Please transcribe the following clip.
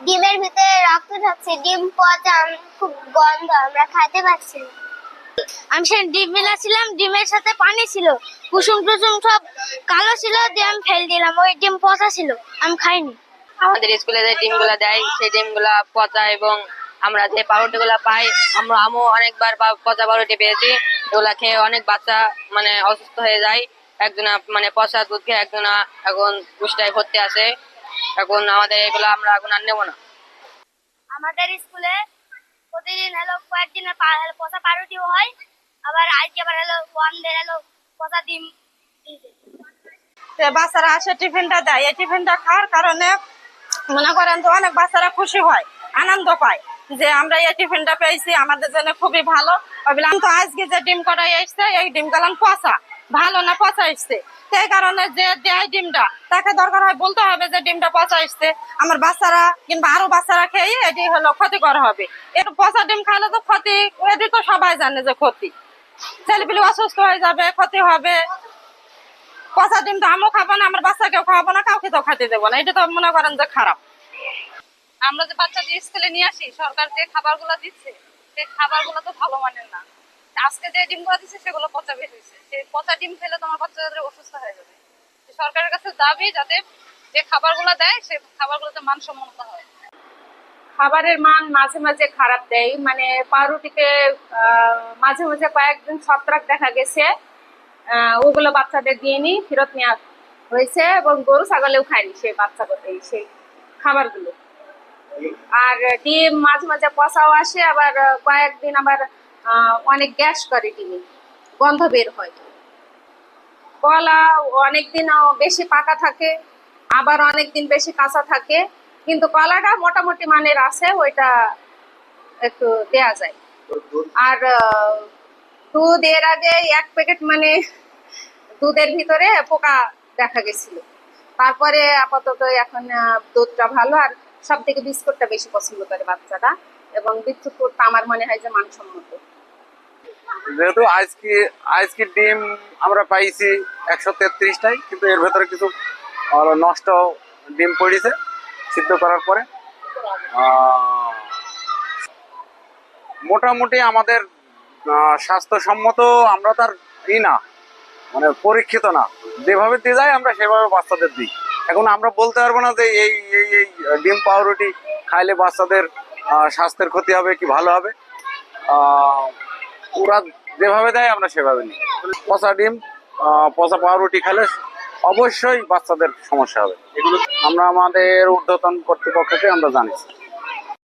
ডিমের ভিতরে রক্ত থাকছে, ডিম পচা, খুব গন্ধ, আমরা খাইতে পারছি না। আমি সে ডিম মিলাছিলাম, ডিমের সাথে পানি ছিল, কুসুম টুসুম সব কালো ছিল, দিয়ে আমি ফেল দিলাম, ওই ডিম পচা ছিল, আমি খাইনি। আমাদের স্কুলে যে ডিমগুলো দেয় সেই ডিমগুলো পচা, এবং আমরা যে পাউরুটিগুলো পাই, আমও অনেকবার পচা পাউরুটি পেয়েছি। এগুলা খেয়ে অনেক বাচ্চা মানে অসুস্থ হয়ে যায়। একজনা মানে পচা দুধ খেয়ে একজনা এখন কুষ্টায় ভর্তি আছে। এখন আমাদের এগুলো আমরা এখন আর নেবো না। আমাদের স্কুলে প্রতিদিন কয়েকদিনের পচা পাউরুটিও হয়, আবার আজকে আবার বন্ধের পচা ডিম। বাচ্চারা আসে টিফিনটা দেয়, এই টিফিনটা খাওয়ার কারণে মনে করেন যে অনেক বাচ্চারা খুশি হয়, আনন্দ পায় যে আমরা এই টিফিনটা পেয়েছি, আমাদের জন্য খুবই ভালো। তো আজকে যে ডিম করাই এসছে, এই ডিম গেলাম পচা, ভালো না পচা এসছে, সেই কারণে যে দেয় ডিমটা তাকে দরকার হয় বলতে হবে যে ডিমটা পচা এসছে, আমার বাচ্চারা কিংবা আরো বাচ্চারা খেয়ে এটি হলো ক্ষতিকর হবে। একটু পচা ডিম খাইলে তো ক্ষতি, এটি তো সবাই জানে যে ক্ষতি, ছেলেপিলে অসুস্থ হয়ে যাবে, ক্ষতি হবে। পচা ডিম তো আমিও খাবো না, আমার বাচ্চাকেও খাওয়াবো না, কাউকে তো খাইতে দেবো না, এটা তো মনে করেন যে খারাপ। আমরা যে বাচ্চাদের স্কুলে নিয়ে আসি, সরকার যে খাবারগুলো দিচ্ছে সেই খাবারগুলো তো ভালো মানের না। আজকে যে ডিমগুলো দিচ্ছে সেগুলো পচা বের হয়েছে, সেই পচা ডিম খেলে তোমার বাচ্চাদের অসুস্থ হয়ে যাবে। সরকারের কাছে দাবি যাতে যে খাবারগুলো দেয় সে খাবারগুলোতে মানসম্মত হয়। খাবারের মান মাঝে মাঝে খারাপ দেয়, মানে পাউরুটিতে মাঝে মাঝে কয়েকদিন ছত্রাক দেখা গেছে, ওগুলো বাচ্চাদের দিয়ে নি ফেরত নেওয়া হয়েছে, এবং গরু ছাগলেও খায়নি সেই বাচ্চাদের সেই খাবারগুলো। আর ডিম মাঝে মাঝে পচাও আসে, আবার কয়েকদিন আবার অনেক গ্যাস করে, ডিমে গন্ধ বের হয়। কলা অনেকদিন বেশি পাকা থাকে, আবার অনেকদিন বেশি কাঁচা থাকে, কিন্তু কলাটা মোটামুটি মানের আছে, ওইটা একটু দেয়া যায়। আর দুধ এর আগে এক প্যাকেট মানে দুধের ভিতরে পোকা দেখা গেছিল, তারপরে আপাতত এখন দুধটা ভালো। আর সব থেকে বিস্কুটটা বেশি পছন্দ করে বাচ্চারা, এবং বিস্কুটটা আমার মনে হয় যে মানসম্মত। যেহেতু আজকে ডিম আমরা পাইছি 133টাই, কিন্তু এর ভেতরে কিছু নষ্ট ডিম পড়েছে সিদ্ধ করার পরে। মোটামুটি আমাদের স্বাস্থ্যসম্মত, আমরা তার না মানে পরীক্ষিত না, যেভাবে দিয়ে যায় আমরা সেভাবে বাচ্চাদের দিই। এখন আমরা বলতে পারবো না যে এই এই এই ডিম পাউরুটি খাইলে বাচ্চাদের স্বাস্থ্যের ক্ষতি হবে কি ভালো হবে। ওরা যেভাবে দেয় আমরা সেভাবে নিই। পচা ডিম পচা পাউরুটি খেলে অবশ্যই বাচ্চাদের সমস্যা হবে, এগুলো আমরা আমাদের ঊর্ধ্বতন কর্তৃপক্ষকে আমরা জানিয়েছি।